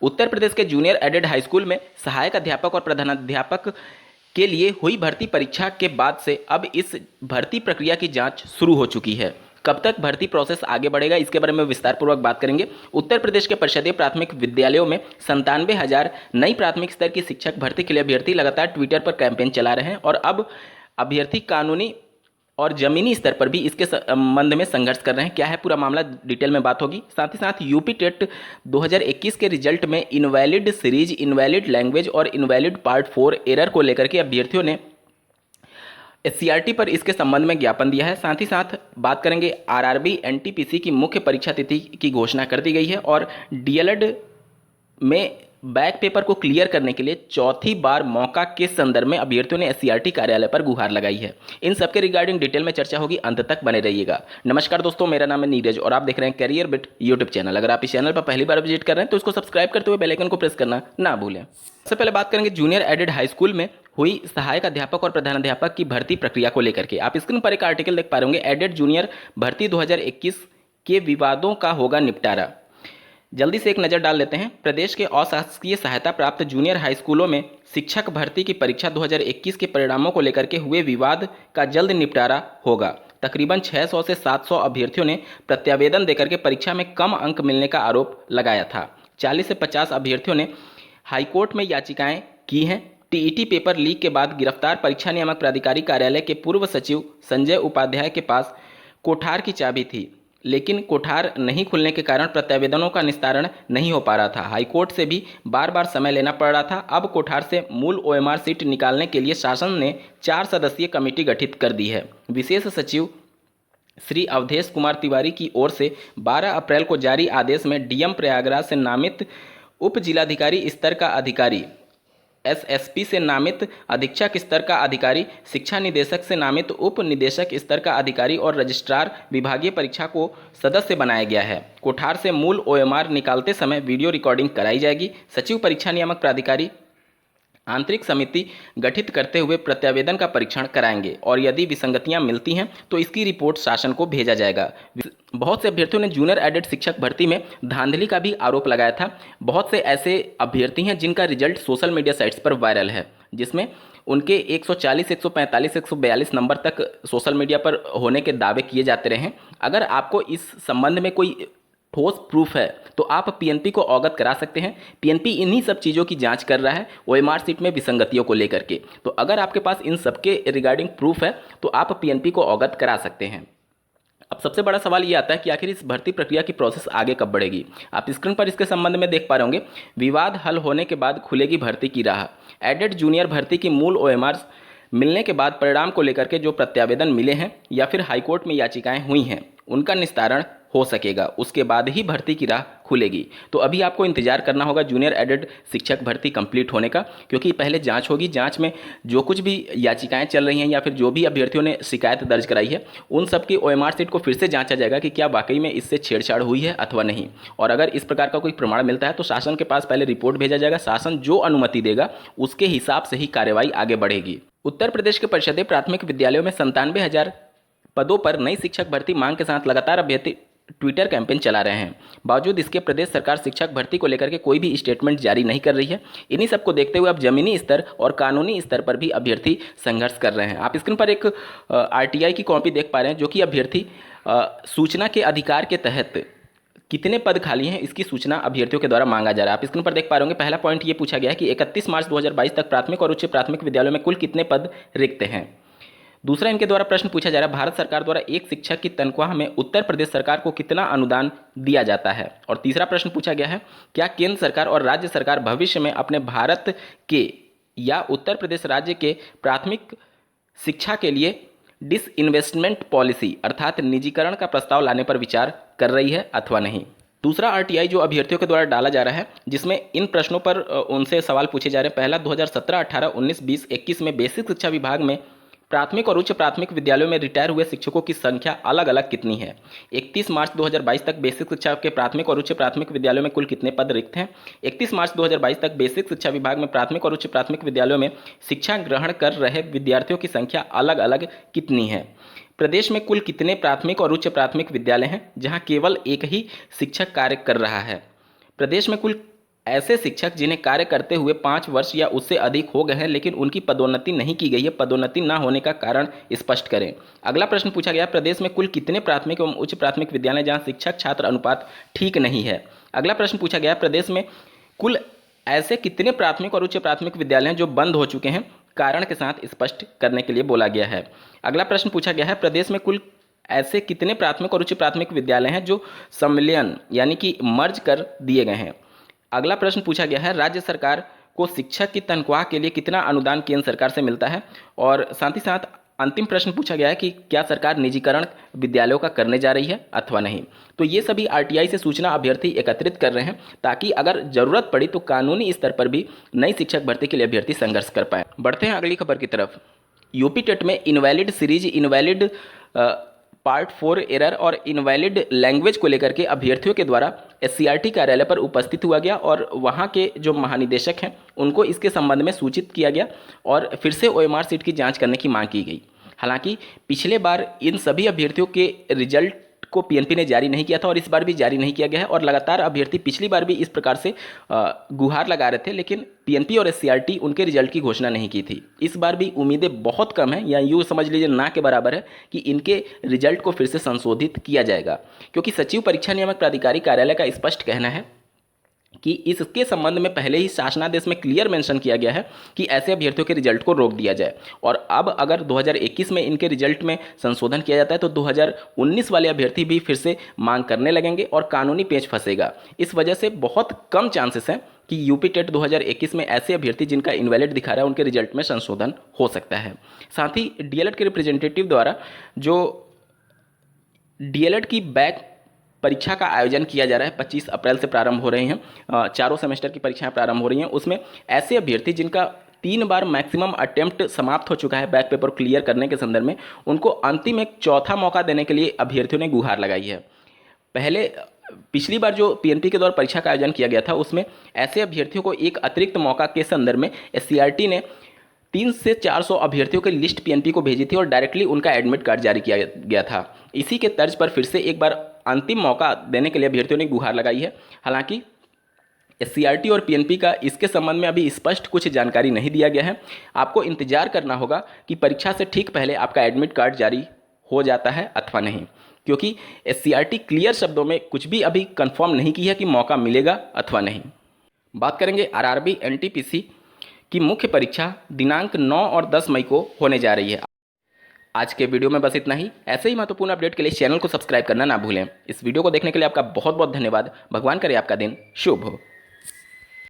उत्तर प्रदेश के junior added high school में सहायक अध्यापक और प्रधानाध्यापक के लिए हुई भर्ती परीक्षा के बाद से अब इस भर्ती प्रक्रिया की जांच शुरू हो चुकी है। कब तक भर्ती प्रोसेस आगे बढ़ेगा, इसके बारे में विस्तार पूर्वक बात करेंगे। उत्तर प्रदेश के परिषदीय प्राथमिक विद्यालयों में 97,000 नई प्राथमिक स्तर की शिक्षक भर्ती के लिए अभ्यर्थी लगातार ट्विटर पर कैंपेन चला रहे हैं और अब अभ्यर्थी कानूनी और जमीनी स्तर पर भी इसके संबंध में संघर्ष कर रहे हैं। क्या है पूरा मामला, डिटेल में बात होगी। साथ ही साथ यूपी टेट 2021 के रिजल्ट में इनवैलिड सीरीज, इनवैलिड लैंग्वेज और इनवैलिड पार्ट 4 एरर को लेकर के अभ्यर्थियों ने एससीईआरटी पर इसके संबंध में ज्ञापन दिया है। साथ ही साथ बात करेंगे आरआरबी एनटीपीसी की मुख्य परीक्षा तिथि की घोषणा कर दी गई है और डीएलएड में बैक पेपर को क्लियर करने के लिए चौथी बार मौका के संदर्भ में अभ्यर्थियों ने एससीईआरटी कार्यालय पर गुहार लगाई है। इन सबके रिगार्डिंग डिटेल में चर्चा होगी, अंत तक बने रहिएगा। नमस्कार दोस्तों, मेरा नाम है नीरज और आप देख रहे हैं करियर बिट यूट्यूब चैनल। अगर आप इस चैनल पर पहली बार विजिट कर रहे हैं तो इसको सब्सक्राइब करते हुए बेल आइकन को प्रेस करना ना भूलें। सबसे पहले बात करेंगे जूनियर एडेड हाई स्कूल में हुई सहायक अध्यापक और प्रधानाध्यापक की भर्ती प्रक्रिया को लेकर के। आप स्क्रीन पर एक आर्टिकल देख पा रहे होंगे, एडेड जूनियर भर्ती 2021 के विवादों का होगा निपटारा। जल्दी से एक नज़र डाल लेते हैं। प्रदेश के अशासकीय सहायता प्राप्त जूनियर हाई स्कूलों में शिक्षक भर्ती की परीक्षा 2021 के परिणामों को लेकर के हुए विवाद का जल्द निपटारा होगा। तकरीबन 600 से 700 अभ्यर्थियों ने प्रत्यावेदन देकर के परीक्षा में कम अंक मिलने का आरोप लगाया था। 40 से 50 अभ्यर्थियों ने हाईकोर्ट में याचिकाएं की हैं। टीईटी पेपर लीक के बाद गिरफ्तार परीक्षा नियामक प्राधिकारी कार्यालय के पूर्व सचिव संजय उपाध्याय के पास कोठार की चाबी थी, लेकिन कोठार नहीं खुलने के कारण प्रत्यावेदनों का निस्तारण नहीं हो पा रहा था। हाईकोर्ट से भी बार बार समय लेना पड़ रहा था। अब कोठार से मूल ओएमआर सीट निकालने के लिए शासन ने 4 सदस्यीय कमेटी गठित कर दी है। विशेष सचिव श्री अवधेश कुमार तिवारी की ओर से 12 अप्रैल को जारी आदेश में डीएम प्रयागराज से नामित उप जिलाधिकारी स्तर का अधिकारी, एसएसपी से नामित अधीक्षक स्तर का अधिकारी, शिक्षा निदेशक से नामित उप निदेशक स्तर का अधिकारी और रजिस्ट्रार विभागीय परीक्षा को सदस्य बनाया गया है। कोठार से मूल ओएमआर निकालते समय वीडियो रिकॉर्डिंग कराई जाएगी। सचिव परीक्षा नियामक प्राधिकारी आंतरिक समिति गठित करते हुए प्रत्यावेदन का परीक्षण कराएंगे और यदि विसंगतियां मिलती हैं तो इसकी रिपोर्ट शासन को भेजा जाएगा। बहुत से अभ्यर्थियों ने जूनियर एडेड शिक्षक भर्ती में धांधली का भी आरोप लगाया था। बहुत से ऐसे अभ्यर्थी हैं जिनका रिजल्ट सोशल मीडिया साइट्स पर वायरल है, जिसमें उनके 140, 145, 142 नंबर तक सोशल मीडिया पर होने के दावे किए जाते रहे हैं। अगर आपको इस संबंध में कोई ठोस प्रूफ है तो आप पीएनपी को अवगत करा सकते हैं। पीएनपी इन्हीं सब चीज़ों की जांच कर रहा है ओएमआर सीट में विसंगतियों को लेकर के। तो अगर आपके पास इन सबके रिगार्डिंग प्रूफ है तो आप पीएनपी को अवगत करा सकते हैं। अब सबसे बड़ा सवाल ये आता है कि आखिर इस भर्ती प्रक्रिया की प्रोसेस आगे कब बढ़ेगी। आप स्क्रीन पर इसके संबंध में देख पा रहे होंगे, विवाद हल होने के बाद खुलेगी भर्ती की राह। एडेड जूनियर भर्ती की मूल ओएमआर मिलने के बाद परिणाम को लेकर के जो प्रत्यावेदन मिले हैं या फिर हाईकोर्ट में याचिकाएं हुई हैं उनका निस्तारण हो सकेगा, उसके बाद ही भर्ती की राह खुलेगी। तो अभी आपको इंतजार करना होगा जूनियर एडेड शिक्षक भर्ती कंप्लीट होने का, क्योंकि पहले जांच होगी। जांच में जो कुछ भी याचिकाएं चल रही हैं या फिर जो भी अभ्यर्थियों ने शिकायत दर्ज कराई है उन सब की ओएमआर सीट को फिर से जांचा जाएगा कि क्या वाकई में इससे छेड़छाड़ हुई है अथवा नहीं। और अगर इस प्रकार का कोई प्रमाण मिलता है तो शासन के पास पहले रिपोर्ट भेजा जाएगा। शासन जो अनुमति देगा उसके हिसाब से ही कार्रवाई आगे बढ़ेगी। उत्तर प्रदेश के परिषदीय प्राथमिक विद्यालयों में 97,000 पदों पर नई शिक्षक भर्ती मांग के साथ लगातार अभ्यर्थी ट्विटर कैंपेन चला रहे हैं। बावजूद इसके प्रदेश सरकार शिक्षक भर्ती को लेकर के कोई भी स्टेटमेंट जारी नहीं कर रही है। इन्हीं सबको देखते हुए अब जमीनी स्तर और कानूनी स्तर पर भी अभ्यर्थी संघर्ष कर रहे हैं। आप स्क्रीन पर एक आरटीआई की कॉपी देख पा रहे हैं, जो कि अभ्यर्थी सूचना के अधिकार के तहत कितने पद खाली हैं इसकी सूचना अभ्यर्थियों के द्वारा मांगा जा रहा है। आप स्क्रीन पर देख पा रहे होंगे, पहला पॉइंट ये पूछा गया है कि 31 मार्च 2022 तक प्राथमिक और उच्च प्राथमिक विद्यालयों में कुल कितने पद रिक्त हैं। दूसरा इनके द्वारा प्रश्न पूछा जा रहा है, भारत सरकार द्वारा एक शिक्षक की तनख्वाह में उत्तर प्रदेश सरकार को कितना अनुदान दिया जाता है। और तीसरा प्रश्न पूछा गया है, क्या केंद्र सरकार और राज्य सरकार भविष्य में अपने भारत के या उत्तर प्रदेश राज्य के प्राथमिक शिक्षा के लिए डिसइन्वेस्टमेंट पॉलिसी अर्थात निजीकरण का प्रस्ताव लाने पर विचार कर रही है अथवा नहीं। दूसरा आरटीआई जो अभ्यर्थियों के द्वारा डाला जा रहा है, जिसमें इन प्रश्नों पर उनसे सवाल पूछे जा रहे हैं। पहला 2017, 18, 19, 20, 21 में बेसिक शिक्षा विभाग में प्राथमिक और उच्च प्राथमिक विद्यालयों में रिटायर हुए शिक्षकों की संख्या अलग अलग कितनी है। 31 मार्च 2022 तक बेसिक शिक्षा के प्राथमिक और उच्च प्राथमिक विद्यालयों में कुल कितने पद रिक्त हैं। 31 मार्च 2022 तक बेसिक शिक्षा विभाग में प्राथमिक और उच्च प्राथमिक विद्यालयों में शिक्षा ग्रहण कर रहे विद्यार्थियों की संख्या अलग अलग कितनी है। प्रदेश में कुल कितने प्राथमिक और उच्च प्राथमिक विद्यालय हैं जहां केवल एक ही शिक्षक कार्य कर रहा है। प्रदेश में कुल ऐसे शिक्षक जिन्हें कार्य करते हुए 5 वर्ष या उससे अधिक हो गए हैं लेकिन उनकी पदोन्नति नहीं की गई है, पदोन्नति न होने का कारण स्पष्ट करें। अगला प्रश्न पूछा गया, प्रदेश में कुल कितने प्राथमिक एवं उच्च प्राथमिक विद्यालय जहां शिक्षक छात्र अनुपात ठीक नहीं है। अगला प्रश्न पूछा गया, प्रदेश में कुल ऐसे कितने प्राथमिक और उच्च प्राथमिक विद्यालय हैं जो बंद हो चुके हैं, कारण के साथ स्पष्ट करने के लिए बोला गया है। अगला प्रश्न पूछा गया है, प्रदेश में कुल ऐसे कितने प्राथमिक और उच्च प्राथमिक विद्यालय हैं जो सम्मिलन यानी कि मर्ज कर दिए गए हैं। अगला प्रश्न पूछा गया है, राज्य सरकार को शिक्षक की तनख्वाह के लिए कितना अनुदान केंद्र सरकार से मिलता है। और साथ ही साथ अंतिम प्रश्न पूछा गया है कि क्या सरकार निजीकरण विद्यालयों का करने जा रही है अथवा नहीं। तो ये सभी आरटीआई से सूचना अभ्यर्थी एकत्रित कर रहे हैं ताकि अगर जरूरत पड़ी तो कानूनी स्तर पर भी नई शिक्षक भर्ती के लिए अभ्यर्थी संघर्ष कर पाए। बढ़ते हैं अगली खबर की तरफ। यूपी टेट में invalid series, invalid part 4 error और इनवैलिड लैंग्वेज को लेकर के अभ्यर्थियों के द्वारा एससीईआरटी कार्यालय पर उपस्थित हुआ गया और वहां के जो महानिदेशक हैं उनको इसके संबंध में सूचित किया गया और फिर से ओएमआर सीट की जांच करने की मांग की गई। हालांकि पिछले बार इन सभी अभ्यर्थियों के रिजल्ट को पीएनपी ने जारी नहीं किया था और इस बार भी जारी नहीं किया गया है और लगातार अभ्यर्थी पिछली बार भी इस प्रकार से गुहार लगा रहे थे लेकिन पीएनपी और एससीईआरटी उनके रिजल्ट की घोषणा नहीं की थी। इस बार भी उम्मीदें बहुत कम हैं या यूँ समझ लीजिए ना के बराबर है कि इनके रिजल्ट को फिर से संशोधित किया जाएगा, क्योंकि सचिव परीक्षा नियामक प्राधिकारी कार्यालय का स्पष्ट कहना है कि इसके संबंध में पहले ही शासनादेश में क्लियर मेंशन किया गया है कि ऐसे अभ्यर्थियों के रिजल्ट को रोक दिया जाए और अब अगर 2021 में इनके रिजल्ट में संशोधन किया जाता है तो 2019 वाले अभ्यर्थी भी फिर से मांग करने लगेंगे और कानूनी पेच फंसेगा। इस वजह से बहुत कम चांसेस हैं कि यूपी टेट 2021 में ऐसे अभ्यर्थी जिनका इनवैलिड दिखा रहा है उनके रिजल्ट में संशोधन हो सकता है। साथ ही डीएलएड के रिप्रेजेंटेटिव द्वारा जो डीएलएड की बैक परीक्षा का आयोजन किया जा रहा है, 25 अप्रैल से प्रारंभ हो रहे हैं, चारों सेमेस्टर की परीक्षाएं प्रारंभ हो रही हैं। उसमें ऐसे अभ्यर्थी जिनका 3 बार मैक्सिमम अटेम्प्ट समाप्त हो चुका है बैक पेपर क्लियर करने के संदर्भ में, उनको अंतिम एक चौथा मौका देने के लिए अभ्यर्थियों ने गुहार लगाई है। पिछली बार जो पीएनपी के द्वारा परीक्षा का आयोजन किया गया था उसमें ऐसे अभ्यर्थियों को एक अतिरिक्त मौका के संदर्भ में एससीईआरटी ने 300 से 400 अभ्यर्थियों की लिस्ट पीएनपी को भेजी थी और डायरेक्टली उनका एडमिट कार्ड जारी किया गया था। इसी के तर्ज पर फिर से एक बार अंतिम मौका देने के लिए अभ्यर्थियों ने गुहार लगाई है। हालांकि एससीईआरटी और पीएनपी का इसके संबंध में अभी स्पष्ट कुछ जानकारी नहीं दिया गया है। आपको इंतजार करना होगा कि परीक्षा से ठीक पहले आपका एडमिट कार्ड जारी हो जाता है अथवा नहीं, क्योंकि एससीईआरटी क्लियर शब्दों में कुछ भी अभी कंफर्म नहीं की है कि मौका मिलेगा अथवा नहीं। बात करेंगे आरआरबी एनटीपीसी की मुख्य परीक्षा दिनांक 9 और 10 मई को होने जा रही है। आज के वीडियो में बस इतना ही। ऐसे ही महत्वपूर्ण अपडेट के लिए चैनल को सब्सक्राइब करना ना भूलें। इस वीडियो को देखने के लिए आपका बहुत बहुत धन्यवाद। भगवान करे आपका दिन शुभ हो।